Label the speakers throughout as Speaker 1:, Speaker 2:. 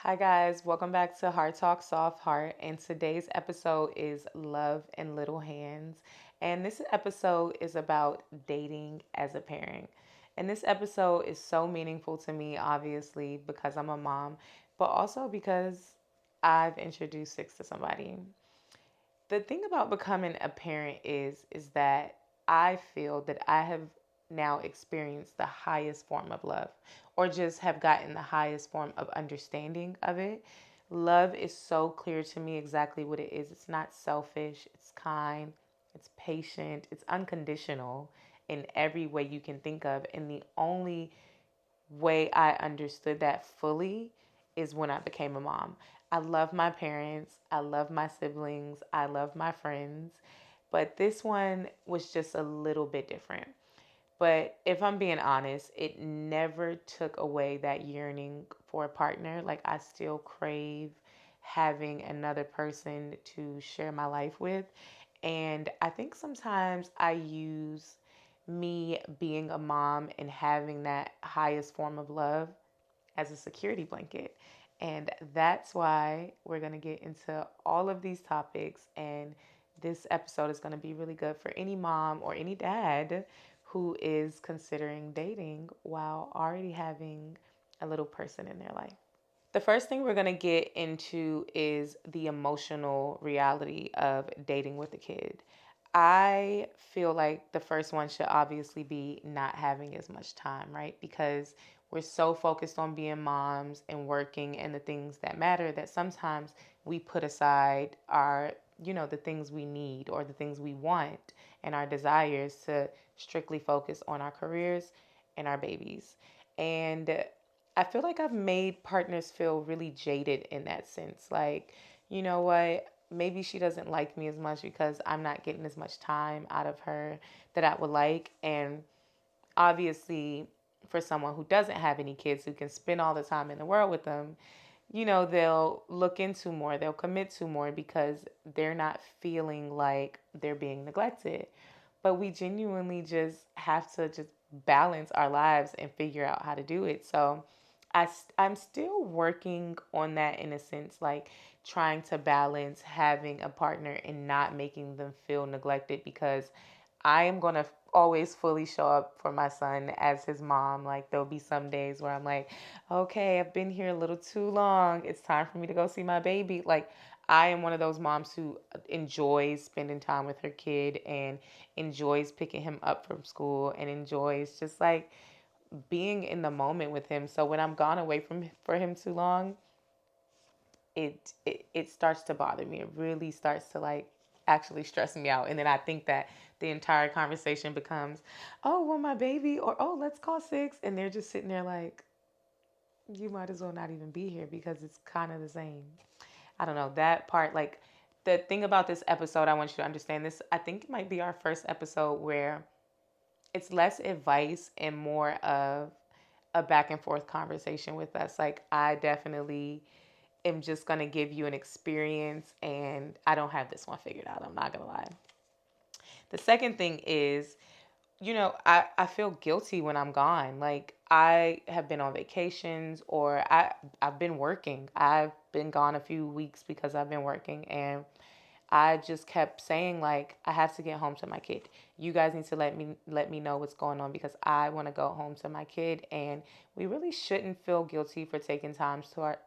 Speaker 1: Hi, guys. Welcome back to Heart Talk Soft Heart. And today's episode is Love in Little Hands. And this episode is about dating as a parent. And this episode is so meaningful to me, obviously, because I'm a mom, but also because I've introduced Six to somebody. The thing about becoming a parent is that I feel that I have now experienced the highest form of love, or just have gotten the highest form of understanding of it. Love is so clear to me exactly what it is. It's not selfish, it's kind, it's patient, it's unconditional in every way you can think of. And the only way I understood that fully is when I became a mom. I love my parents, I love my siblings, I love my friends, but this one was just a little bit different. But if I'm being honest, it never took away that yearning for a partner. Like, I still crave having another person to share my life with. And I think sometimes I use me being a mom and having that highest form of love as a security blanket. And that's why we're going to get into all of these topics. And this episode is going to be really good for any mom or any dad who is considering dating while already having a little person in their life. The first thing we're going to get into is the emotional reality of dating with a kid. I feel like the first one should obviously be not having as much time, right? Because we're so focused on being moms and working and the things that matter that sometimes we put aside our, the things we need or the things we want and our desires to strictly focus on our careers and our babies. And I feel like I've made partners feel really jaded in that sense. Like, you know what? Maybe she doesn't like me as much because I'm not getting as much time out of her that I would like. And obviously, for someone who doesn't have any kids who can spend all the time in the world with them, they'll look into more, they'll commit to more because they're not feeling like they're being neglected. But we genuinely just have to just balance our lives and figure out how to do it. So I'm still working on that in a sense, like trying to balance having a partner and not making them feel neglected because I am going to always fully show up for my son as his mom. Like, there'll be some days where I'm like, okay, I've been here a little too long. It's time for me to go see my baby. Like, I am one of those moms who enjoys spending time with her kid and enjoys picking him up from school and enjoys just like being in the moment with him. So when I'm gone away from for him too long, it starts to bother me. It really starts to like actually stress me out. And then I think that the entire conversation becomes, oh, well, my baby, or oh, let's call Six. And they're just sitting there like, you might as well not even be here because it's kind of the same. I don't know. That part, like, the thing about this episode, I want you to understand this. I think it might be our first episode where it's less advice and more of a back and forth conversation with us. Like, I definitely am just going to give you an experience, and I don't have this one figured out. I'm not going to lie. The second thing is, I feel guilty when I'm gone. Like, I have been on vacations or I've been working. I've been gone a few weeks because I've been working, and I just kept saying like I have to get home to my kid. You guys need to let me know what's going on because I want to go home to my kid, and we really shouldn't feel guilty for taking time for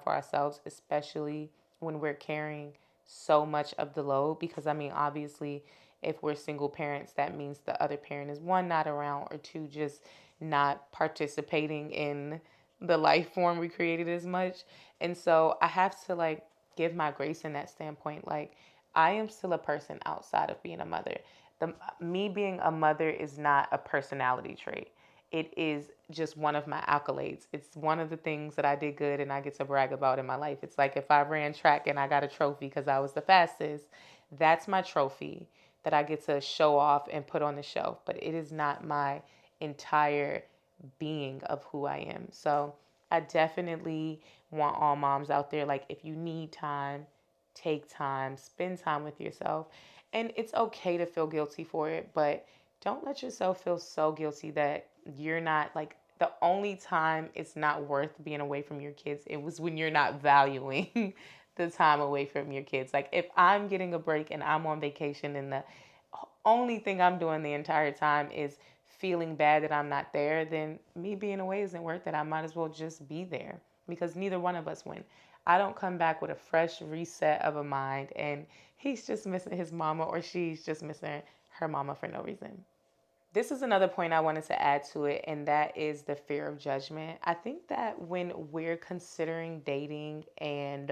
Speaker 1: ourselves, especially when we're carrying so much of the load because I mean, obviously, if we're single parents, that means the other parent is one, not around, or two, just not participating in the life form we created as much. And so I have to like give my grace in that standpoint. Like, I am still a person outside of being a mother. The Me being a mother is not a personality trait. It is just one of my accolades. It's one of the things that I did good and I get to brag about in my life. It's like if I ran track and I got a trophy because I was the fastest, that's my trophy that I get to show off and put on the shelf. But it is not my entire being of who I am. So I definitely want all moms out there, like, if you need time, take time, spend time with yourself. And it's okay to feel guilty for it, but don't let yourself feel so guilty that you're not like the only time it's not worth being away from your kids, it was when you're not valuing the time away from your kids. Like if I'm getting a break and I'm on vacation and the only thing I'm doing the entire time is feeling bad that I'm not there, then me being away isn't worth it. I might as well just be there because neither one of us win. I don't come back with a fresh reset of a mind and he's just missing his mama or she's just missing her mama for no reason. This is another point I wanted to add to it, and that is the fear of judgment. I think that when we're considering dating and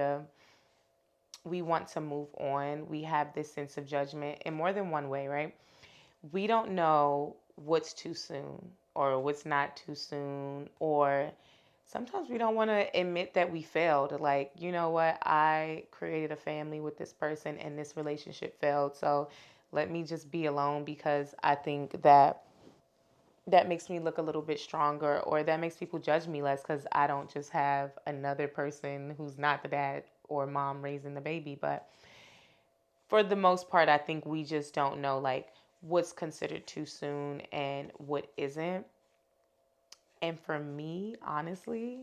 Speaker 1: we want to move on, we have this sense of judgment in more than one way, right? We don't know what's too soon or what's not too soon, or sometimes we don't want to admit that we failed. Like, you know what? I created a family with this person and this relationship failed. So let me just be alone because I think that makes me look a little bit stronger or that makes people judge me less because I don't just have another person who's not the dad or mom raising the baby. But for the most part, I think we just don't know like what's considered too soon and what isn't. And for me, honestly,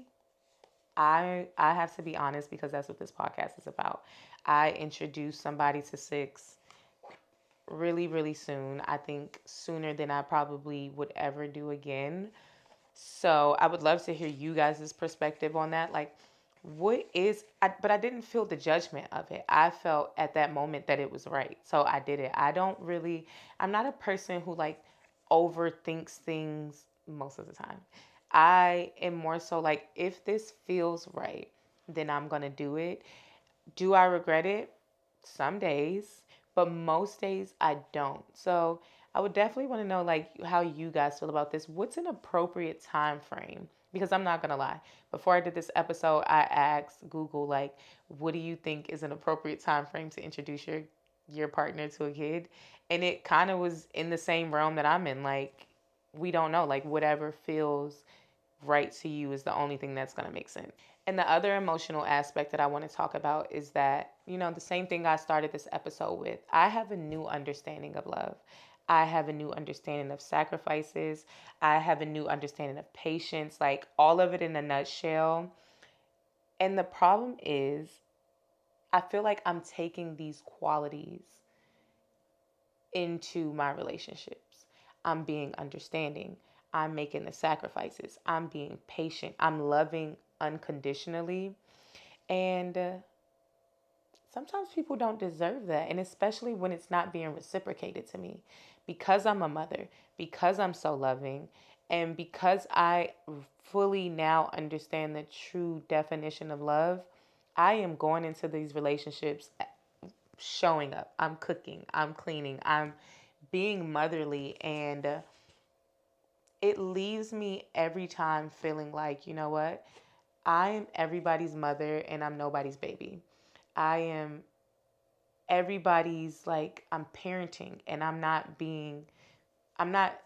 Speaker 1: I have to be honest because that's what this podcast is about. I introduced somebody to Six really, really soon. I think sooner than I probably would ever do again. So I would love to hear you guys' perspective on that. Like, but I didn't feel the judgment of it. I felt at that moment that it was right. So I did it. I'm not a person who like overthinks things most of the time. I am more so like, if this feels right, then I'm going to do it. Do I regret it? Some days, but most days I don't. So I would definitely want to know like how you guys feel about this. What's an appropriate time frame? Because I'm not gonna lie. Before I did this episode, I asked Google like, what do you think is an appropriate time frame to introduce your partner to a kid? And it kind of was in the same realm that I'm in. Like, we don't know. Like whatever feels right to you is the only thing that's gonna make sense. And the other emotional aspect that I want to talk about is that, the same thing I started this episode with. I have a new understanding of love. I have a new understanding of sacrifices. I have a new understanding of patience, like all of it in a nutshell. And the problem is, I feel like I'm taking these qualities into my relationships. I'm being understanding. I'm making the sacrifices. I'm being patient. I'm loving unconditionally. And sometimes people don't deserve that. And especially when it's not being reciprocated to me. Because I'm a mother, because I'm so loving, and because I fully now understand the true definition of love, I am going into these relationships showing up. I'm cooking, I'm cleaning, I'm being motherly. And it leaves me every time feeling like, you know what? I am everybody's mother and I'm nobody's baby. I am everybody's, like, I'm parenting and I'm not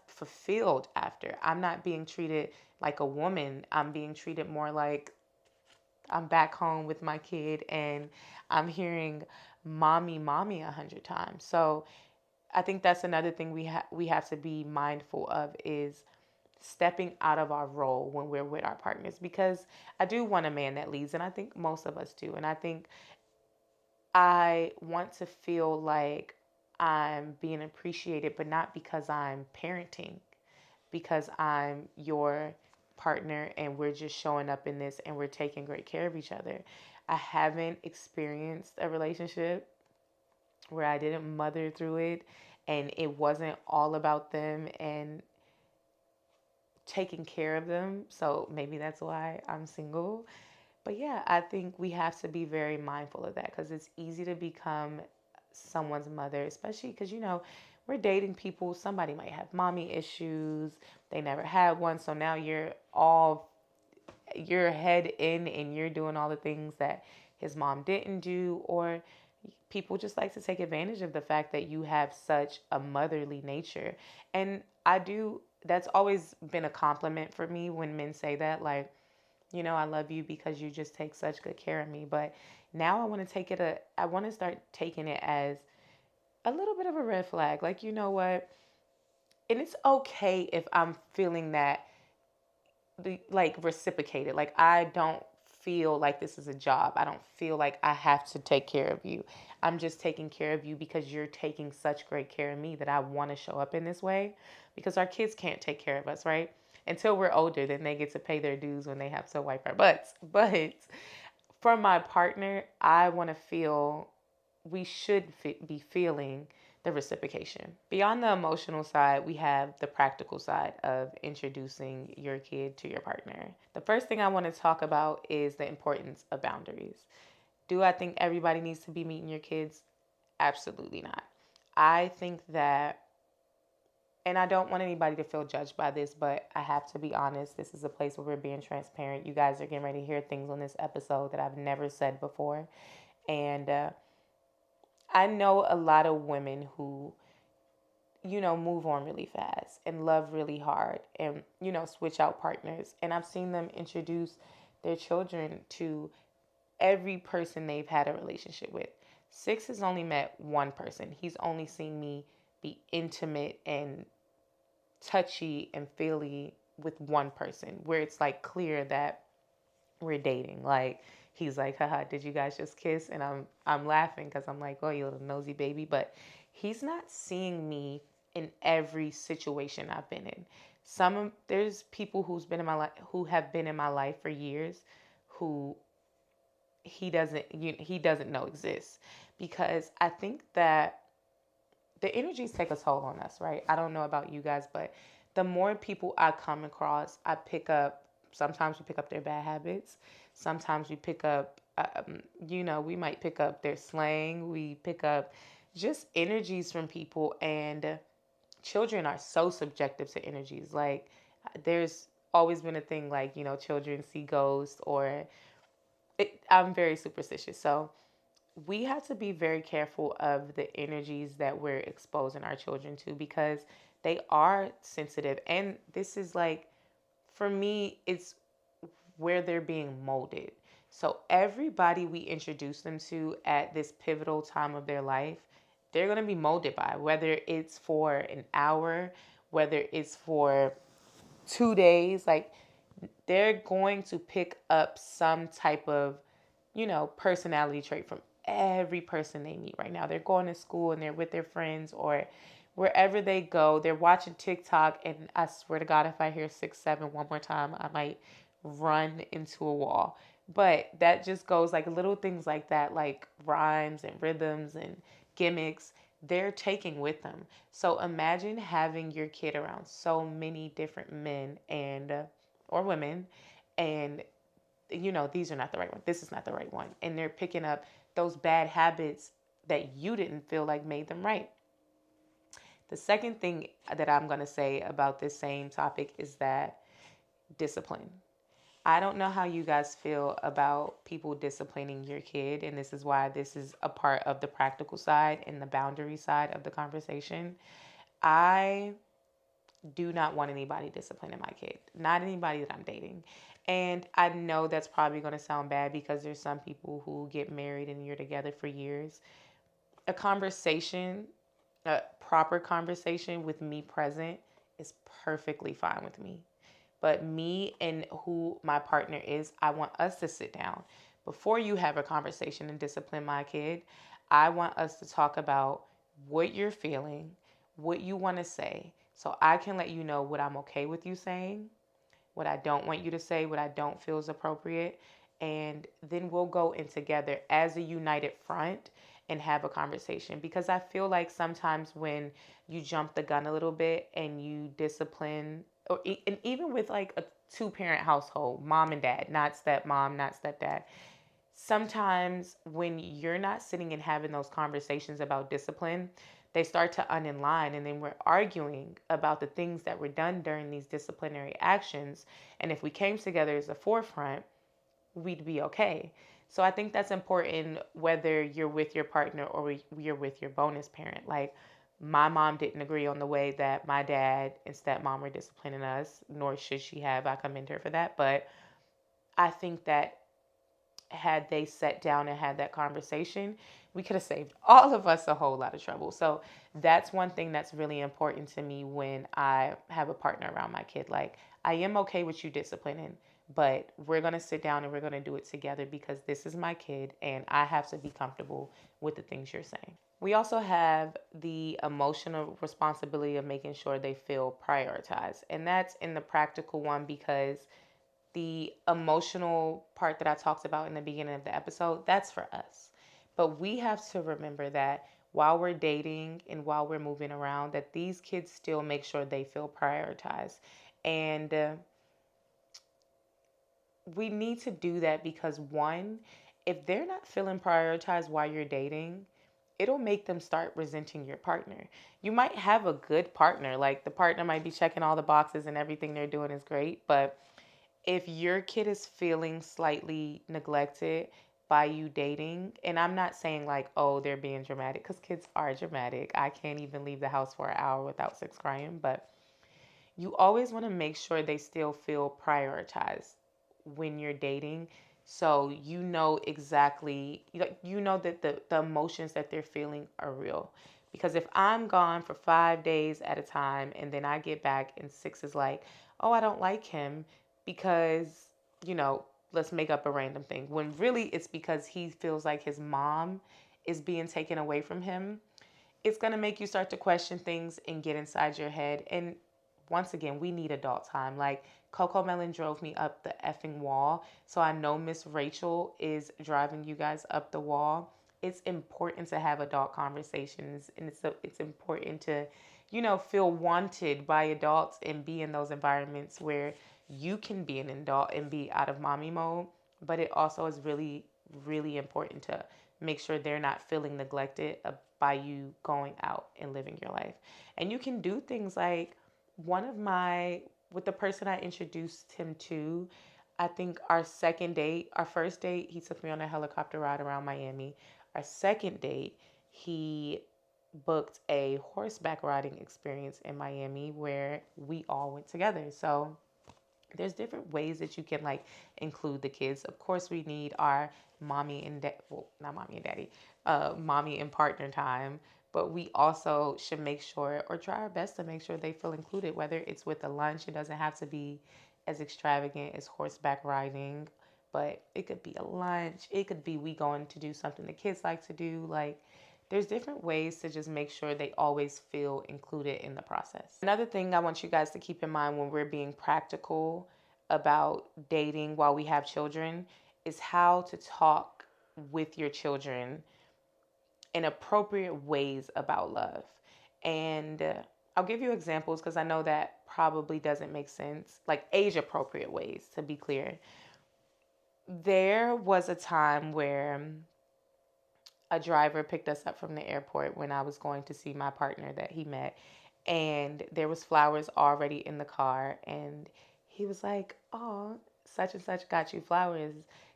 Speaker 1: fulfilled after. I'm not being treated like a woman. I'm being treated more like I'm back home with my kid and I'm hearing mommy, mommy 100 times. So I think that's another thing we have to be mindful of is stepping out of our role when we're with our partners, because I do want a man that leads, and I think most of us do. And I think I want to feel like I'm being appreciated, but not because I'm parenting, because I'm your partner and we're just showing up in this and we're taking great care of each other. I haven't experienced a relationship where I didn't mother through it and it wasn't all about them and taking care of them. So maybe that's why I'm single. But yeah, I think we have to be very mindful of that because it's easy to become someone's mother, especially because, we're dating people. Somebody might have mommy issues. They never had one. So now you're head in and you're doing all the things that his mom didn't do. Or people just like to take advantage of the fact that you have such a motherly nature. And that's always been a compliment for me when men say that, like, I love you because you just take such good care of me. But now I want to start taking it as a little bit of a red flag. Like, you know what? And it's okay if I'm feeling that like reciprocated. Like I don't feel like this is a job. I don't feel like I have to take care of you. I'm just taking care of you because you're taking such great care of me that I want to show up in this way, because our kids can't take care of us, right? Until we're older, then they get to pay their dues when they have to wipe our butts. But for my partner, I want to feel, we should be feeling the reciprocation. Beyond the emotional side, we have the practical side of introducing your kid to your partner. The first thing I want to talk about is the importance of boundaries. Do I think everybody needs to be meeting your kids? Absolutely not. I think that, and I don't want anybody to feel judged by this, but I have to be honest. This is a place where we're being transparent. You guys are getting ready to hear things on this episode that I've never said before. And I know a lot of women who, move on really fast and love really hard and, switch out partners. And I've seen them introduce their children to every person they've had a relationship with. Six has only met one person. He's only seen me be intimate and touchy and feely with one person, where it's like clear that we're dating. Like he's like, haha, did you guys just kiss? And I'm laughing because I'm like, oh, you little nosy baby. But he's not seeing me in every situation I've been in. There's people who have been in my life for years, who he doesn't know exists, because I think that the energies take a toll on us, right? I don't know about you guys, but the more people I come across, I pick up. Sometimes we pick up their bad habits. Sometimes we pick up, we might pick up their slang. We pick up just energies from people, and children are so subjective to energies. Like, there's always been a thing like, children see ghosts, or I'm very superstitious. So we have to be very careful of the energies that we're exposing our children to, because they are sensitive. And this is like, for me, it's where they're being molded. So everybody we introduce them to at this pivotal time of their life, they're going to be molded by, whether it's for an hour, whether it's for 2 days. Like, they're going to pick up some type of, personality trait from every person they meet right now. They're going to school and they're with their friends, or wherever they go, they're watching TikTok. And I swear to God, if I hear 6 7 one more time, I might run into a wall. But that just goes like little things like that, like rhymes and rhythms and gimmicks, they're taking with them. So imagine having your kid around so many different men and or women, and these are not the right one. This is not the right one. And they're picking up those bad habits that you didn't feel like made them right. The second thing that I'm going to say about this same topic is that discipline. I don't know how you guys feel about people disciplining your kid, and this is why this is a part of the practical side and the boundary side of the conversation. I do not want anybody disciplining my kid, not anybody that I'm dating. And I know that's probably going to sound bad, because there's some people who get married and you're together for years. A conversation, a proper conversation with me present, is perfectly fine with me. But me and who my partner is, I want us to sit down. Before you have a conversation and discipline my kid, I want us to talk about what you're feeling, what you want to say, so I can let you know what I'm okay with you saying, what I don't want you to say, what I don't feel is appropriate. And then we'll go in together as a united front and have a conversation. Because I feel like sometimes when you jump the gun a little bit and you discipline, and even with like a two-parent household, mom and dad, not stepmom, not stepdad, sometimes when you're not sitting and having those conversations about discipline, they start to unalign, and then we're arguing about the things that were done during these disciplinary actions. And if we came together as a forefront, we'd be okay. So I think that's important, whether you're with your partner or you're with your bonus parent. Like, my mom didn't agree on the way that my dad and stepmom were disciplining us, nor should she have. I commend her for that. But I think that had they sat down and had that conversation, we could have saved all of us a whole lot of trouble. So that's one thing that's really important to me when I have a partner around my kid. Like, I am okay with you disciplining, but we're going to sit down and we're going to do it together because this is my kid and I have to be comfortable with the things you're saying. We also have the emotional responsibility of making sure they feel prioritized. And that's in the practical one because the emotional part that I talked about in the beginning of the episode, that's for us. But we have to remember that while we're dating and while we're moving around, that these kids still make sure they feel prioritized. And we need to do that because, one, if they're not feeling prioritized while you're dating, it'll make them start resenting your partner. You might have a good partner, like the partner might be checking all the boxes and everything they're doing is great, but if your kid is feeling slightly neglected by you dating, and I'm not saying like, oh, they're being dramatic, because kids are dramatic. I can't even leave the house for an hour without Six crying, but you always want to make sure they still feel prioritized when you're dating. So you know exactly, you know that the emotions that they're feeling are real. Because if I'm gone for 5 days at a time and then I get back and Six is like, oh, I don't like him because, you know, let's make up a random thing. When really it's because he feels like his mom is being taken away from him, it's going to make you start to question things and get inside your head. And once again, we need adult time. Like, Coco Melon drove me up the effing wall. So I know Miss Rachel is driving you guys up the wall. It's important to have adult conversations, and it's important to, you know, feel wanted by adults and be in those environments where you can be an adult and be out of mommy mode. But it also is really, really important to make sure they're not feeling neglected by you going out and living your life. And you can do things like with the person I introduced him to, I think our first date, he took me on a helicopter ride around Miami. Our second date, he booked a horseback riding experience in Miami where we all went together. So there's different ways that you can like include the kids. Of course, we need our mommy and well, not mommy and daddy, mommy and partner time. But we also should make sure or try our best to make sure they feel included, whether it's with a lunch. It doesn't have to be as extravagant as horseback riding, but it could be a lunch. It could be we going to do something the kids like to do. Like, there's different ways to just make sure they always feel included in the process. Another thing I want you guys to keep in mind when we're being practical about dating while we have children is how to talk with your children in appropriate ways about love. And I'll give you examples because I know that probably doesn't make sense, like age appropriate ways, to be clear. There was a time where a driver picked us up from the airport when I was going to see my partner that he met, and there was flowers already in the car, and he was like, "Oh, such and such got you flowers.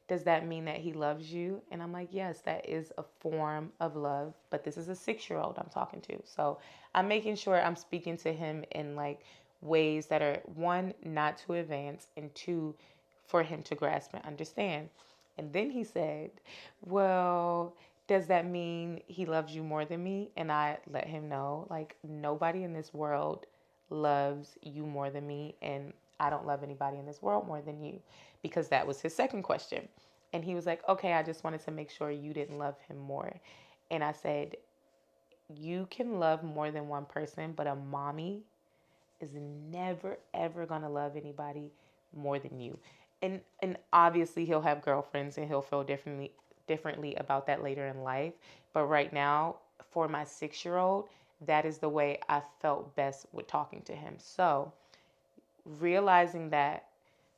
Speaker 1: Does that mean that he loves you?" And I'm like, "Yes, that is a form of love, but this is a 6-year-old I'm talking to." So I'm making sure I'm speaking to him in like ways that are, one, not too advanced, and two, for him to grasp and understand. And then he said, "Well, does that mean he loves you more than me?" And I let him know, like, nobody in this world loves you more than me. And I don't love anybody in this world more than you, because that was his second question. And he was like, "Okay, I just wanted to make sure you didn't love him more." And I said, "You can love more than one person, but a mommy is never ever gonna love anybody more than you." And obviously he'll have girlfriends and he'll feel differently about that later in life. But right now, for my 6-year-old, that is the way I felt best with talking to him. So realizing that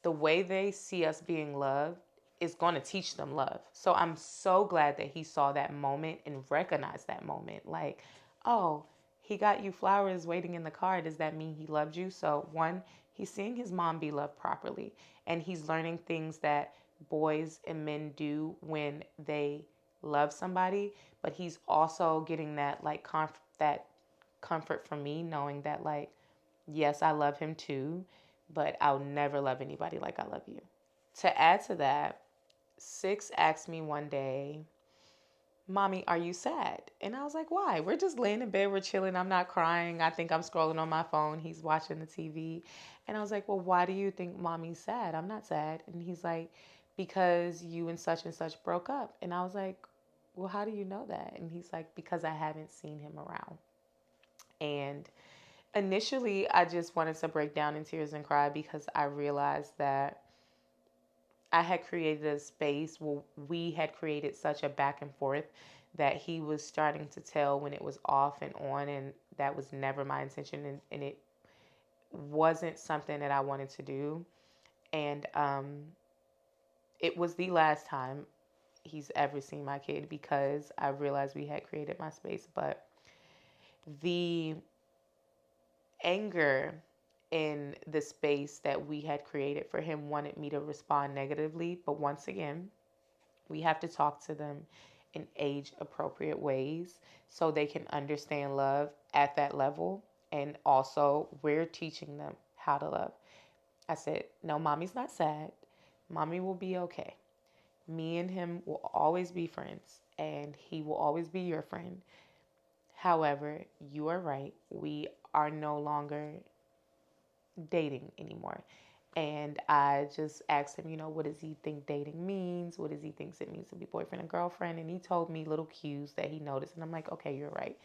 Speaker 1: the way they see us being loved is going to teach them love. So I'm so glad that he saw that moment and recognized that moment. Like, oh, he got you flowers waiting in the car. Does that mean he loved you? So, one, he's seeing his mom be loved properly, and he's learning things that boys and men do when they love somebody. But he's also getting that like that comfort from me, knowing that like, yes, I love him too, but I'll never love anybody like I love you. To add to that, Six asked me one day, Mommy, are you sad? And I was like, why? We're just laying in bed, we're chilling, I'm not crying. I think I'm scrolling on my phone. He's watching the TV. And I was like, well, why do you think mommy's sad? I'm not sad. And he's like, because you and such broke up. And I was like, well, how do you know that? And he's like, because I haven't seen him around. And initially, I just wanted to break down in tears and cry because I realized that I had created a space where we had created such a back and forth that he was starting to tell when it was off and on, and that was never my intention, and it wasn't something that I wanted to do. And it was the last time he's ever seen my kid because I realized we had created my space. But the anger in the space that we had created for him wanted me to respond negatively. But once again, we have to talk to them in age appropriate ways so they can understand love at that level. And also, we're teaching them how to love. I said, no, mommy's not sad. Mommy will be okay. Me and him will always be friends, and he will always be your friend. However, you are right. We are no longer dating anymore. And I just asked him, what does he think dating means? What does he think it means to be boyfriend and girlfriend? And he told me little cues that he noticed. And I'm like, okay, you're right.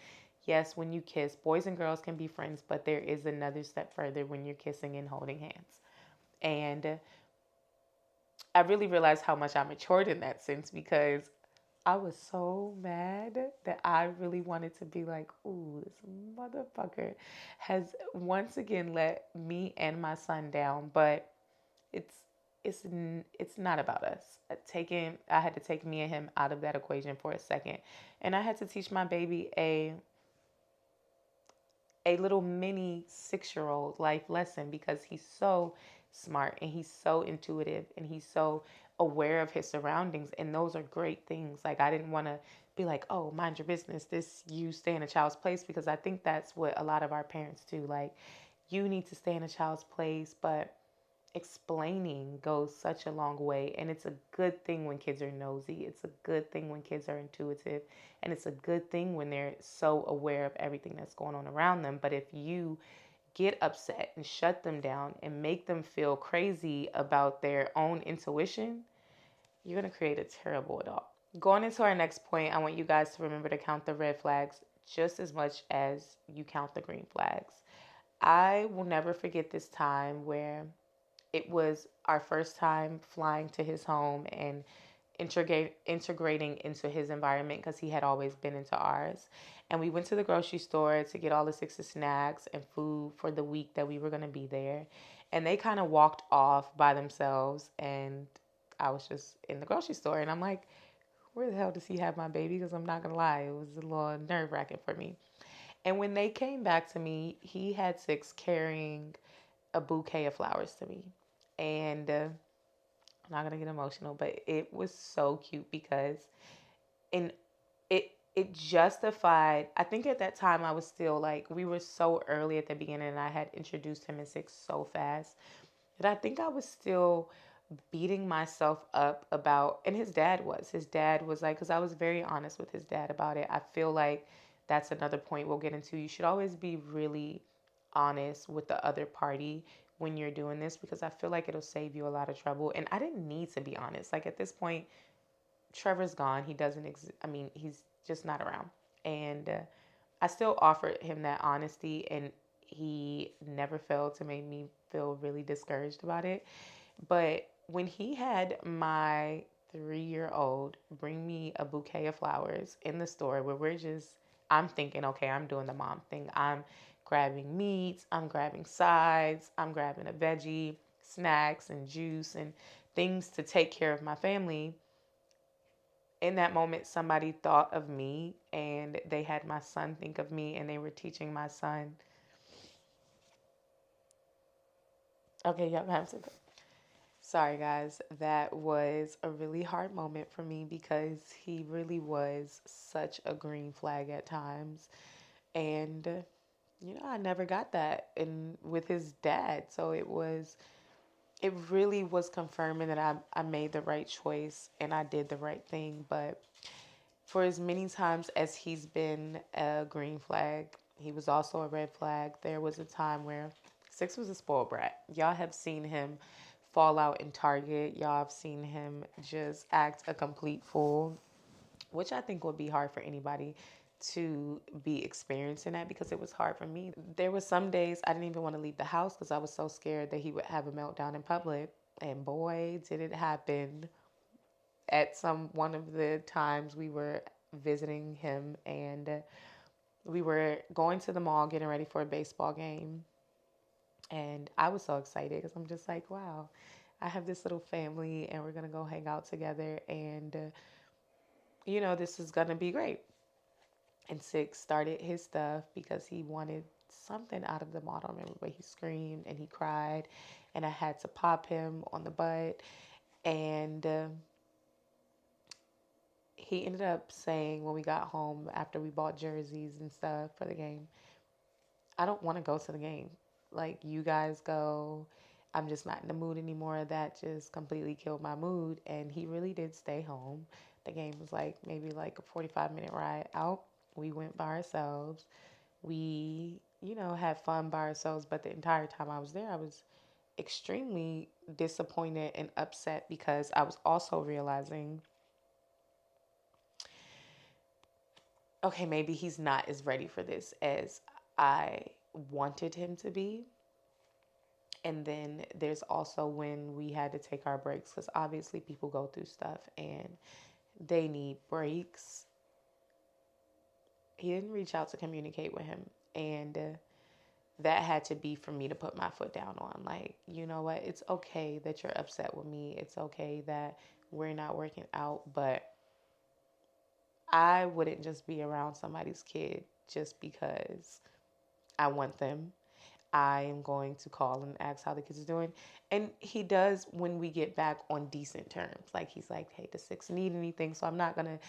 Speaker 1: Yes, when you kiss, boys and girls can be friends, but there is another step further when you're kissing and holding hands. And I really realized how much I matured in that sense because I was so mad that I really wanted to be like, ooh, this motherfucker has once again let me and my son down. But it's it's it's not about us. I had to take me and him out of that equation for a second, and I had to teach my baby a little mini 6-year old life lesson because he's so smart and he's so intuitive and he's so aware of his surroundings. And those are great things. Like, I didn't want to be like, oh, mind your business. This, you stay in a child's place, because I think that's what a lot of our parents do. Like, you need to stay in a child's place, but explaining goes such a long way. And it's a good thing when kids are nosy. It's a good thing when kids are intuitive. And it's a good thing when they're so aware of everything that's going on around them. But if you get upset and shut them down and make them feel crazy about their own intuition, you're going to create a terrible adult. Going into our next point, I want you guys to remember to count the red flags just as much as you count the green flags. I will never forget this time where it was our first time flying to his home and integrating into his environment because he had always been into ours. And we went to the grocery store to get all the six of snacks and food for the week that we were going to be there. And they kind of walked off by themselves. And I was just in the grocery store. And I'm like, where the hell does he have my baby? Because I'm not going to lie, it was a little nerve wracking for me. And when they came back to me, he had six carrying a bouquet of flowers to me. And I'm not gonna get emotional, but it was so cute because and it justified. I think at that time I was still like, we were so early at the beginning and I had introduced him in six so fast that I think I was still beating myself up about, and his dad was like, because I was very honest with his dad about it. I feel like that's another point we'll get into. You should always be really honest with the other party when you're doing this, because I feel like it'll save you a lot of trouble. And I didn't need to be honest. Like, at this point, Trevor's gone. He doesn't exist. I mean, he's just not around. And I still offered him that honesty, and he never failed to make me feel really discouraged about it. But when he had my 3-year old bring me a bouquet of flowers in the store, where I'm thinking, okay, I'm doing the mom thing. I'm grabbing meats, I'm grabbing sides, I'm grabbing a veggie, snacks, and juice, and things to take care of my family. In that moment, somebody thought of me and they had my son think of me, and they were teaching my son. Okay, y'all have to. Sorry, guys. That was a really hard moment for me because he really was such a green flag at times. And, I never got that with his dad. So it really was confirming that I made the right choice and I did the right thing. But For as many times as he's been a green flag, he was also a red flag. There was a time where Six was a spoiled brat. Y'all have seen him fall out in Target. Y'all have seen him just act a complete fool, which I think would be hard for anybody to be experiencing that, because it was hard for me. There were some days I didn't even want to leave the house because I was so scared that he would have a meltdown in public. And boy, did it happen at some one of the times we were visiting him, and we were going to the mall getting ready for a baseball game. And I was so excited because I'm just like, wow, I have this little family and we're going to go hang out together, and this is going to be great. And Six started his stuff because he wanted something out of the mall. I don't remember, but he screamed and he cried, and I had to pop him on the butt. And he ended up saying when we got home after we bought jerseys and stuff for the game, I don't want to go to the game. Like, you guys go. I'm just not in the mood anymore. That just completely killed my mood. And he really did stay home. The game was like maybe like a 45-minute ride out. We went by ourselves. We, had fun by ourselves. But the entire time I was there, I was extremely disappointed and upset because I was also realizing, okay, maybe he's not as ready for this as I wanted him to be. And then there's also when we had to take our breaks, because obviously people go through stuff and they need breaks. He didn't reach out to communicate with him. And that had to be for me to put my foot down on. Like, you know what? It's okay that you're upset with me. It's okay that we're not working out. But I wouldn't just be around somebody's kid just because I want them. I am going to call and ask how the kids are doing. And he does when we get back on decent terms. Like, he's like, hey, does Six need anything? So I'm not going to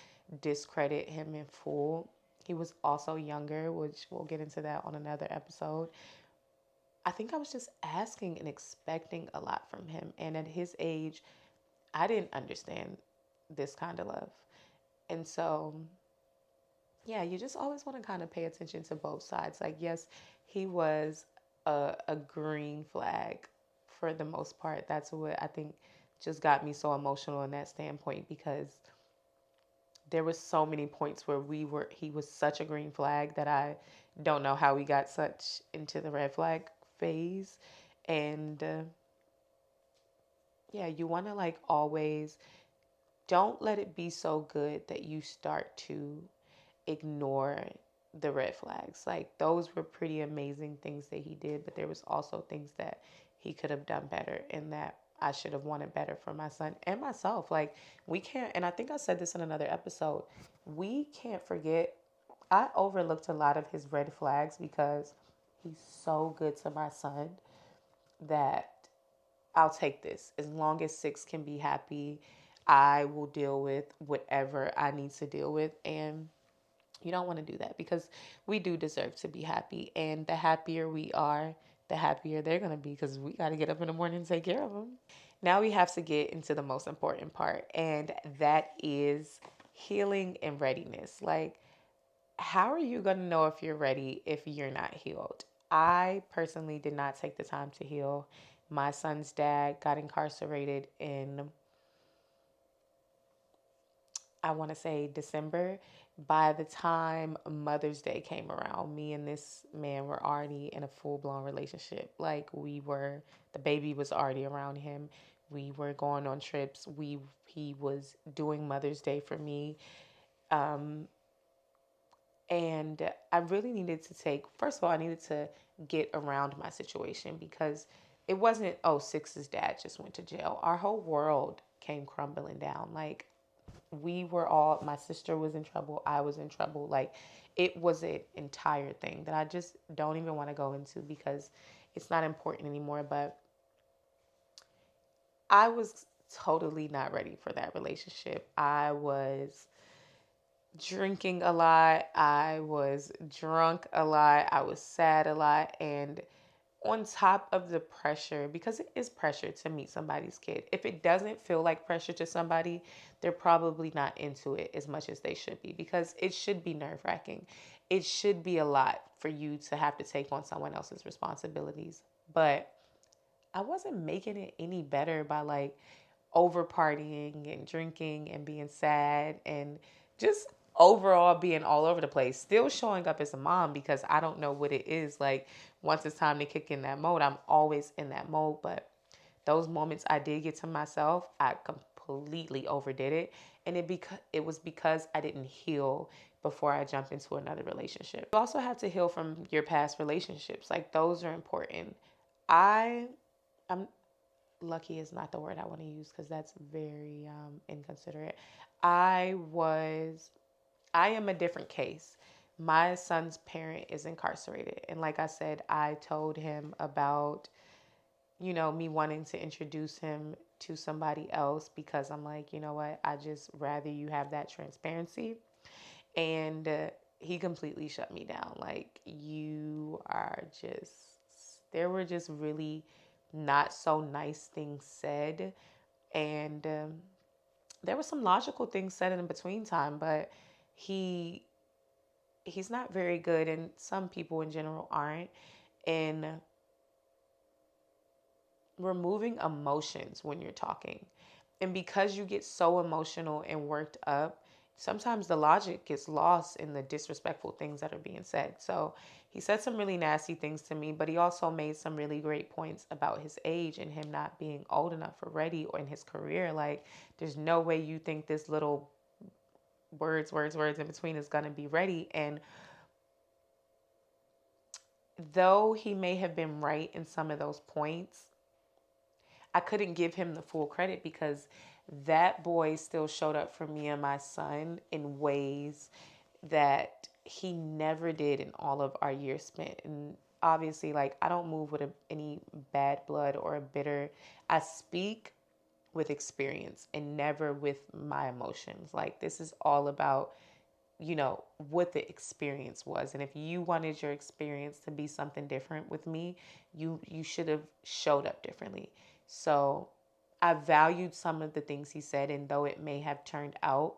Speaker 1: discredit him in full. He was also younger, which we'll get into that on another episode. I think I was just asking and expecting a lot from him. And at his age, I didn't understand this kind of love. And so, yeah, you just always want to kind of pay attention to both sides. Like, yes, he was a green flag for the most part. That's what I think just got me so emotional in that standpoint, because there was so many points where he was such a green flag that I don't know how we got such into the red flag phase. And yeah, you want to like always don't let it be so good that you start to ignore the red flags. Like, those were pretty amazing things that he did, but there was also things that he could have done better, and that I should have wanted better for my son and myself. Like, we can't, and I think I said this in another episode, we can't forget, I overlooked a lot of his red flags because he's so good to my son that I'll take this. As long as Six can be happy, I will deal with whatever I need to deal with. And you don't want to do that, because we do deserve to be happy. And the happier we are, the happier they're going to be, because we got to get up in the morning and take care of them. Now we have to get into the most important part, and that is healing and readiness. Like, how are you going to know if you're ready if you're not healed? I personally did not take the time to heal. My son's dad got incarcerated in, I want to say, December. By the time Mother's Day came around, me and this man were already in a full blown relationship. Like, the baby was already around him. We were going on trips. He was doing Mother's Day for me. Um, and I really needed to first of all, I needed to get around my situation, because it wasn't, oh, Six's dad just went to jail. Our whole world came crumbling down. Like, my sister was in trouble, I was in trouble. Like, it was an entire thing that I just don't even want to go into because it's not important anymore. But I was totally not ready for that relationship. I was drinking a lot. I was drunk a lot. I was sad a lot. And on top of the pressure, because it is pressure to meet somebody's kid. If it doesn't feel like pressure to somebody, they're probably not into it as much as they should be, because it should be nerve wracking. It should be a lot for you to have to take on someone else's responsibilities. But I wasn't making it any better by like over partying and drinking and being sad and just overall being all over the place. Still showing up as a mom because I don't know what it is. Like once it's time to kick in that mode, I'm always in that mode. But those moments I did get to myself, I completely overdid it. And it was because I didn't heal before I jumped into another relationship. You also have to heal from your past relationships. Like those are important. I I'm lucky is not the word I want to use because that's very inconsiderate. I was, I am a different case. My son's parent is incarcerated. And like I said, I told him about, me wanting to introduce him to somebody else because I'm like, you know what, I just rather you have that transparency. And he completely shut me down. Like, you are just, there were just really not so nice things said. And there were some logical things said in between time, but he he's not very good, and some people in general aren't, in removing emotions when you're talking. And because you get so emotional and worked up, sometimes the logic gets lost in the disrespectful things that are being said. So he said some really nasty things to me, but he also made some really great points about his age and him not being old enough or ready or in his career. Like, there's no way you think this little words in between is going to be ready. And though he may have been right in some of those points, I couldn't give him the full credit because that boy still showed up for me and my son in ways that he never did in all of our years spent. And obviously, like, I don't move with any bad blood or a bitter. I speak with experience and never with my emotions. Like, this is all about, what the experience was. And if you wanted your experience to be something different with me, you should have showed up differently. So I valued some of the things he said, and though it may have turned out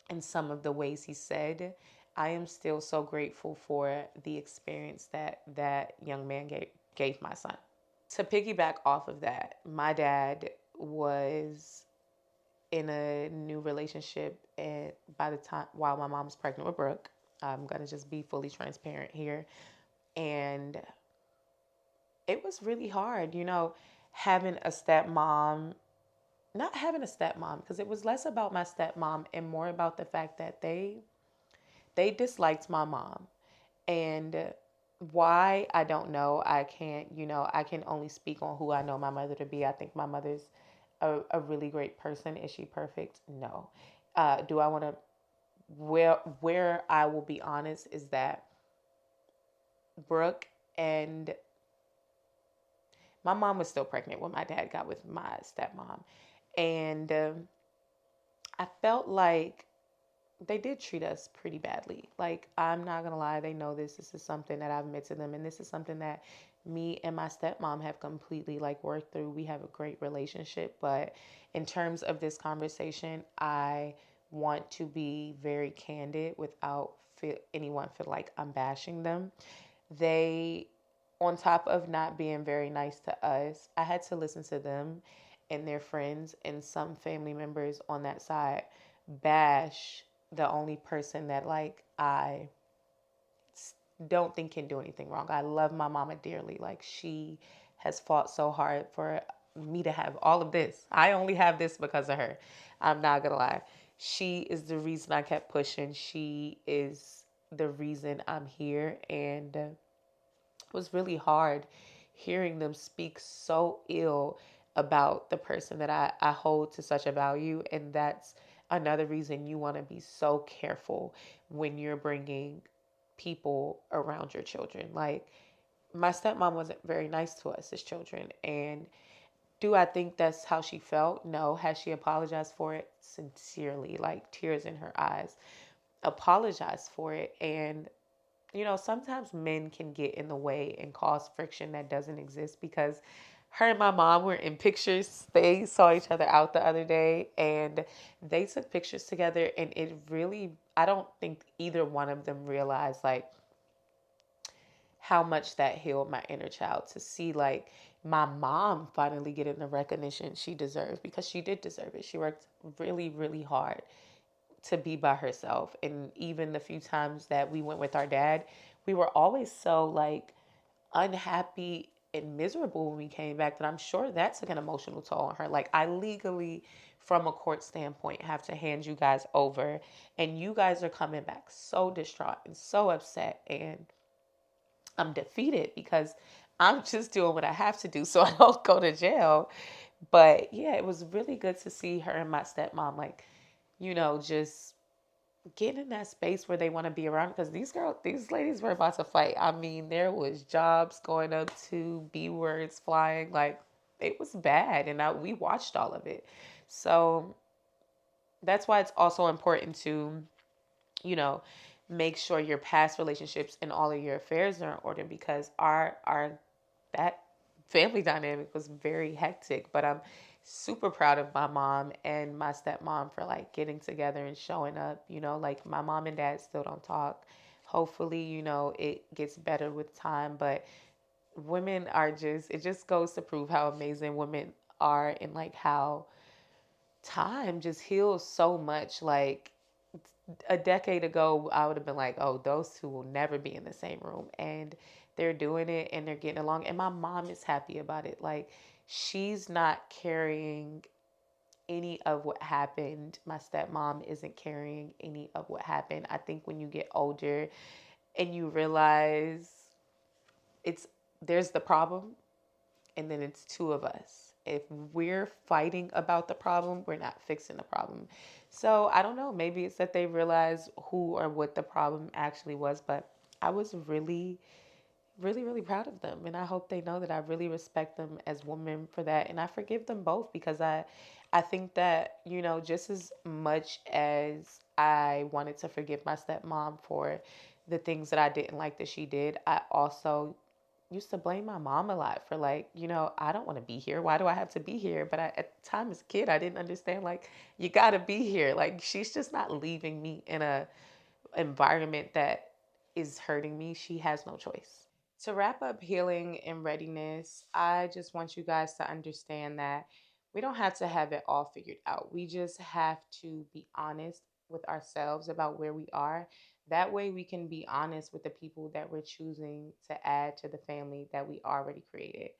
Speaker 1: in some of the ways he said, I am still so grateful for the experience that that young man gave my son. To piggyback off of that, my dad was in a new relationship, and by the time while my mom was pregnant with Brooke, I'm gonna just be fully transparent here. And it was really hard, having a stepmom, not having a stepmom, because it was less about my stepmom and more about the fact that they disliked my mom. And why, I don't know. I can't, I can only speak on who I know my mother to be. I think my mother's a really great person. Is she perfect? No. Do I want to, where I will be honest is that Brooke and my mom was still pregnant when my dad got with my stepmom. And I felt like they did treat us pretty badly. Like, I'm not gonna lie, they know this. This is something that I've admitted to them, and this is something that me and my stepmom have completely like worked through. We have a great relationship, but in terms of this conversation, I want to be very candid without anyone feel like I'm bashing them. They, on top of not being very nice to us, I had to listen to them and their friends and some family members on that side bash the only person that like I don't think can do anything wrong. I love my mama dearly. Like, she has fought so hard for me to have all of this. I only have this because of her. I'm not gonna lie. She is the reason I kept pushing. She is the reason I'm here. And it was really hard hearing them speak so ill about the person that I hold to such a value. And that's another reason you want to be so careful when you're bringing people around your children. Like, my stepmom wasn't very nice to us as children. And do I think that's how she felt? No. Has she apologized for it? Sincerely, like tears in her eyes. Apologized for it. And sometimes men can get in the way and cause friction that doesn't exist because her and my mom were in pictures. They saw each other out the other day and they took pictures together, and it really, I don't think either one of them realized like how much that healed my inner child to see like my mom finally getting the recognition she deserved, because she did deserve it. She worked really, really hard to be by herself. And even the few times that we went with our dad, we were always so like unhappy and miserable when we came back that I'm sure that took an emotional toll on her. Like, I legally, from a court standpoint, have to hand you guys over, and you guys are coming back so distraught and so upset. And I'm defeated because I'm just doing what I have to do so I don't go to jail. But yeah, it was really good to see her and my stepmom, like, just get in that space where they want to be around, because these ladies were about to fight. I mean, there was jobs going up to B words flying, like it was bad, and we watched all of it. So that's why it's also important to, you know, make sure your past relationships and all of your affairs are in order, because our that family dynamic was very hectic. But I'm super proud of my mom and my stepmom for like getting together and showing up. Like my mom and dad still don't talk. Hopefully, it gets better with time. But women are just, it just goes to prove how amazing women are, and like how time just heals so much. Like a decade ago, I would have been like, oh, those two will never be in the same room. And they're doing it and they're getting along. And my mom is happy about it. Like, she's not carrying any of what happened. My stepmom isn't carrying any of what happened. I think when you get older and you realize it's, there's the problem, and then it's two of us. If we're fighting about the problem, we're not fixing the problem. So I don't know. Maybe it's that they realize who or what the problem actually was, but I was really, really, really proud of them. And I hope they know that I really respect them as women for that. And I forgive them both, because I think that, just as much as I wanted to forgive my stepmom for the things that I didn't like that she did, I also used to blame my mom a lot for like, I don't want to be here. Why do I have to be here? But at the time as a kid, I didn't understand like, you got to be here. Like, she's just not leaving me in a environment that is hurting me. She has no choice. To wrap up healing and readiness, I just want you guys to understand that we don't have to have it all figured out. We just have to be honest with ourselves about where we are. That way, we can be honest with the people that we're choosing to add to the family that we already created.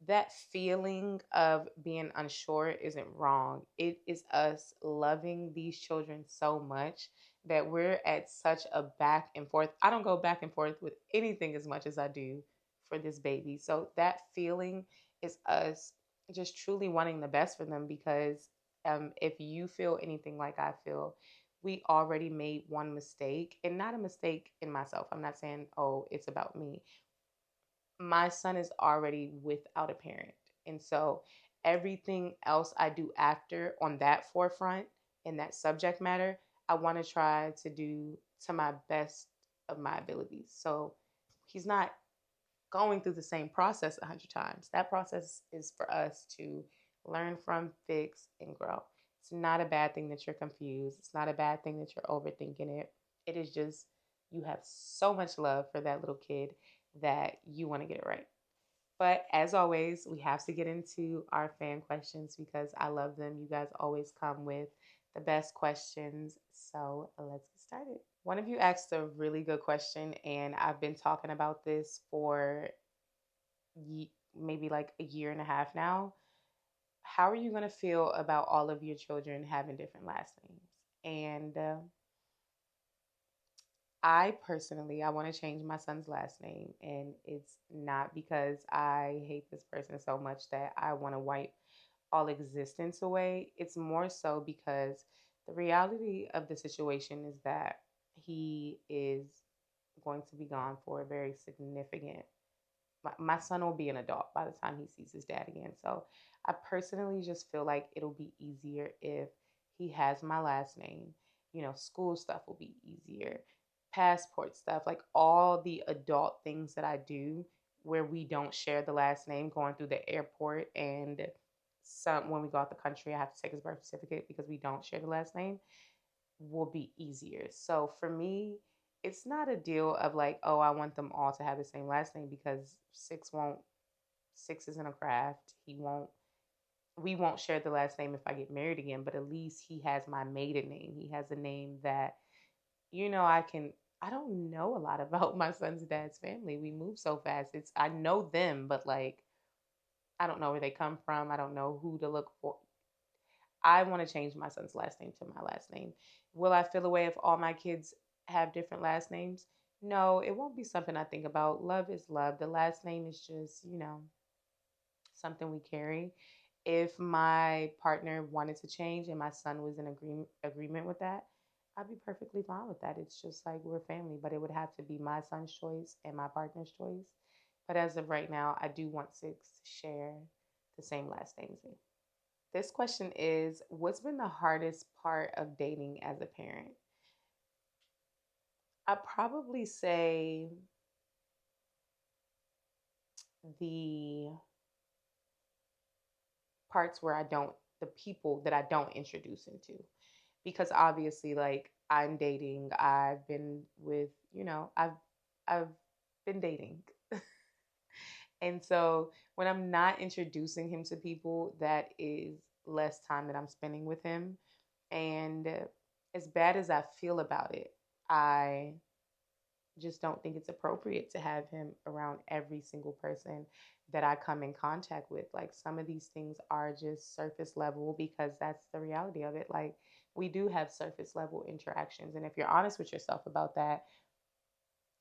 Speaker 1: That feeling of being unsure isn't wrong. It is us loving these children so much that we're at such a back and forth. I don't go back and forth with anything as much as I do for this baby. So that feeling is us just truly wanting the best for them, because if you feel anything like I feel, we already made one mistake, and not a mistake in myself. I'm not saying, oh, it's about me. My son is already without a parent. And so everything else I do after on that forefront in that subject matter, I want to try to do to my best of my abilities. So he's not going through the same process 100 times. That process is for us to learn from, fix, and grow. It's not a bad thing that you're confused. It's not a bad thing that you're overthinking it. It is just you have so much love for that little kid that you want to get it right. But as always, we have to get into our fan questions because I love them. You guys always come with the best questions. So let's get started. One of you asked a really good question, and I've been talking about this for maybe like a year and a half now. How are you going to feel about all of your children having different last names? And I personally, I want to change my son's last name, and it's not because I hate this person so much that I want to wipe all existence away. It's more so because the reality of the situation is that he is going to be gone for a very significant. My son will be an adult by the time he sees his dad again. So I personally just feel like it'll be easier if he has my last name. School stuff will be easier. passport stuff, like all the adult things that I do where we don't share the last name, going through the airport, and some when we go out the country, I have to take his birth certificate because we don't share the last name, will be easier. So for me, it's not a deal of like, oh, I want them all to have the same last name because six isn't a craft. We won't share the last name if I get married again, but at least he has my maiden name. He has a name that, I can. I don't know a lot about my son's dad's family. We move so fast. I know them, but like I don't know where they come from. I don't know who to look for. I want to change my son's last name to my last name. Will I feel away if all my kids have different last names? No, it won't be something I think about. Love is love. The last name is just, something we carry. If my partner wanted to change and my son was in agreement with that, I'd be perfectly fine with that. It's just like we're family, but it would have to be my son's choice and my partner's choice. But as of right now, I do want Six to share the same last name as me. This question is, what's been the hardest part of dating as a parent? I'd probably say the parts where the people that I don't introduce him to. Because obviously, like, I'm dating, I've been with, I've been dating. And so when I'm not introducing him to people, that is less time that I'm spending with him. And as bad as I feel about it, I just don't think it's appropriate to have him around every single person that I come in contact with. Like some of these things are just surface level because that's the reality of it. Like we do have surface level interactions. And if you're honest with yourself about that,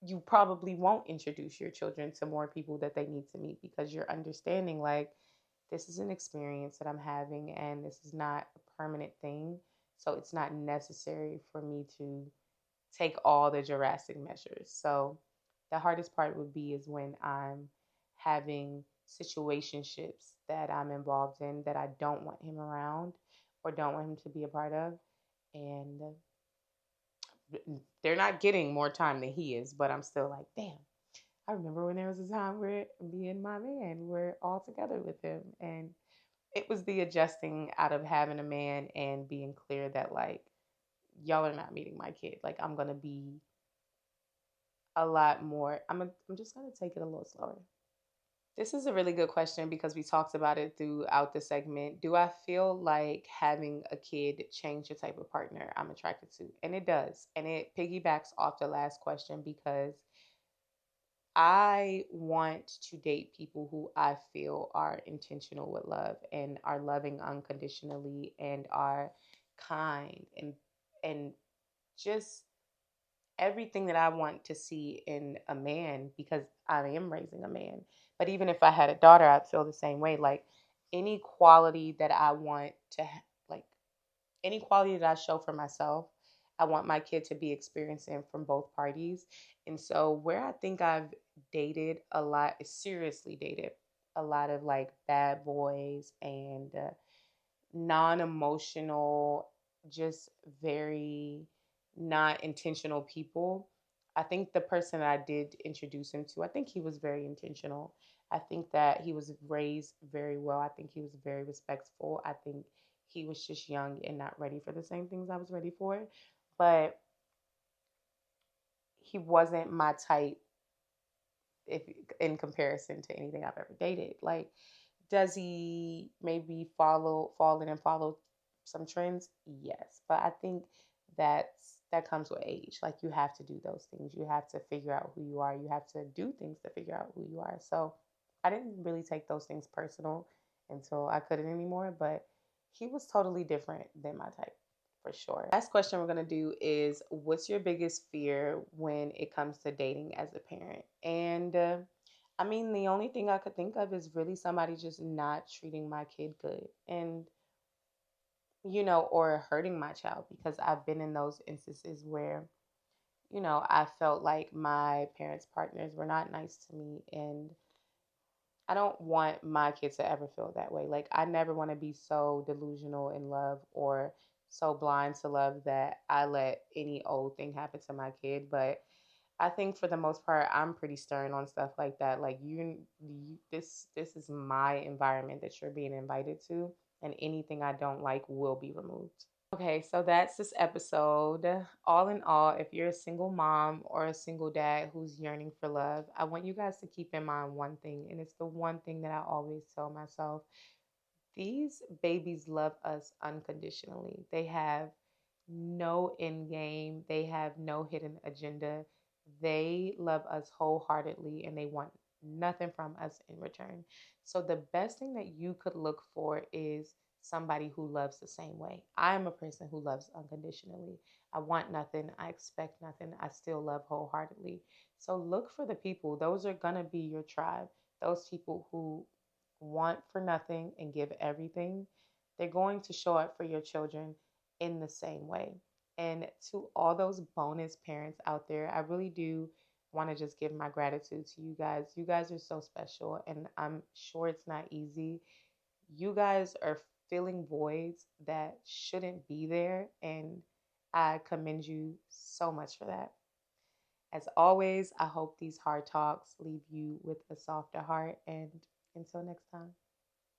Speaker 1: you probably won't introduce your children to more people that they need to meet because you're understanding like this is an experience that I'm having and this is not a permanent thing. So it's not necessary for me to take all the drastic measures. So the hardest part would be is when I'm having situationships that I'm involved in that I don't want him around or don't want him to be a part of. And they're not getting more time than he is, but I'm still like, damn. I remember when there was a time where me and my man were all together with him. And it was the adjusting out of having a man and being clear that, like, y'all are not meeting my kid. Like, I'm going to be a lot more. I'm just going to take it a little slower. This is a really good question because we talked about it throughout the segment. Do I feel like having a kid change the type of partner I'm attracted to? And it does. And it piggybacks off the last question because I want to date people who I feel are intentional with love and are loving unconditionally and are kind and just everything that I want to see in a man because I am raising a man. But even if I had a daughter, I'd feel the same way. Like any quality that I want to like any quality that I show for myself, I want my kid to be experiencing from both parties. And so where I think I've dated a lot, seriously dated a lot of like bad boys and non-emotional, just very not intentional people. I think the person that I did introduce him to, I think he was very intentional. I think that he was raised very well. I think he was very respectful. I think he was just young and not ready for the same things I was ready for. But he wasn't my type if in comparison to anything I've ever dated. Like, does he maybe fall in and follow some trends? Yes. But I think that comes with age. Like you have to do those things. You have to figure out who you are. You have to do things to figure out who you are. So I didn't really take those things personal until I couldn't anymore. But he was totally different than my type for sure. Last question we're going to do is what's your biggest fear when it comes to dating as a parent? And I mean, the only thing I could think of is really somebody just not treating my kid good and, or hurting my child because I've been in those instances where, I felt like my parents' partners were not nice to me. And I don't want my kids to ever feel that way. Like, I never want to be so delusional in love or so blind to love that I let any old thing happen to my kid. But I think for the most part, I'm pretty stern on stuff like that. Like this is my environment that you're being invited to, and anything I don't like will be removed. Okay, so that's this episode. All in all, if you're a single mom or a single dad who's yearning for love, I want you guys to keep in mind one thing, and it's the one thing that I always tell myself. These babies love us unconditionally. They have no end game, they have no hidden agenda. They love us wholeheartedly and they want nothing from us in return. So, the best thing that you could look for is somebody who loves the same way. I am a person who loves unconditionally. I want nothing, I expect nothing, I still love wholeheartedly. So, look for the people, those are gonna be your tribe. Those people who want for nothing and give everything, they're going to show up for your children in the same way. And to all those bonus parents out there, I really do want to just give my gratitude to you guys. You guys are so special, and I'm sure it's not easy. You guys are filling voids that shouldn't be there, and I commend you so much for that. As always, I hope these hard talks leave you with a softer heart, and until next time.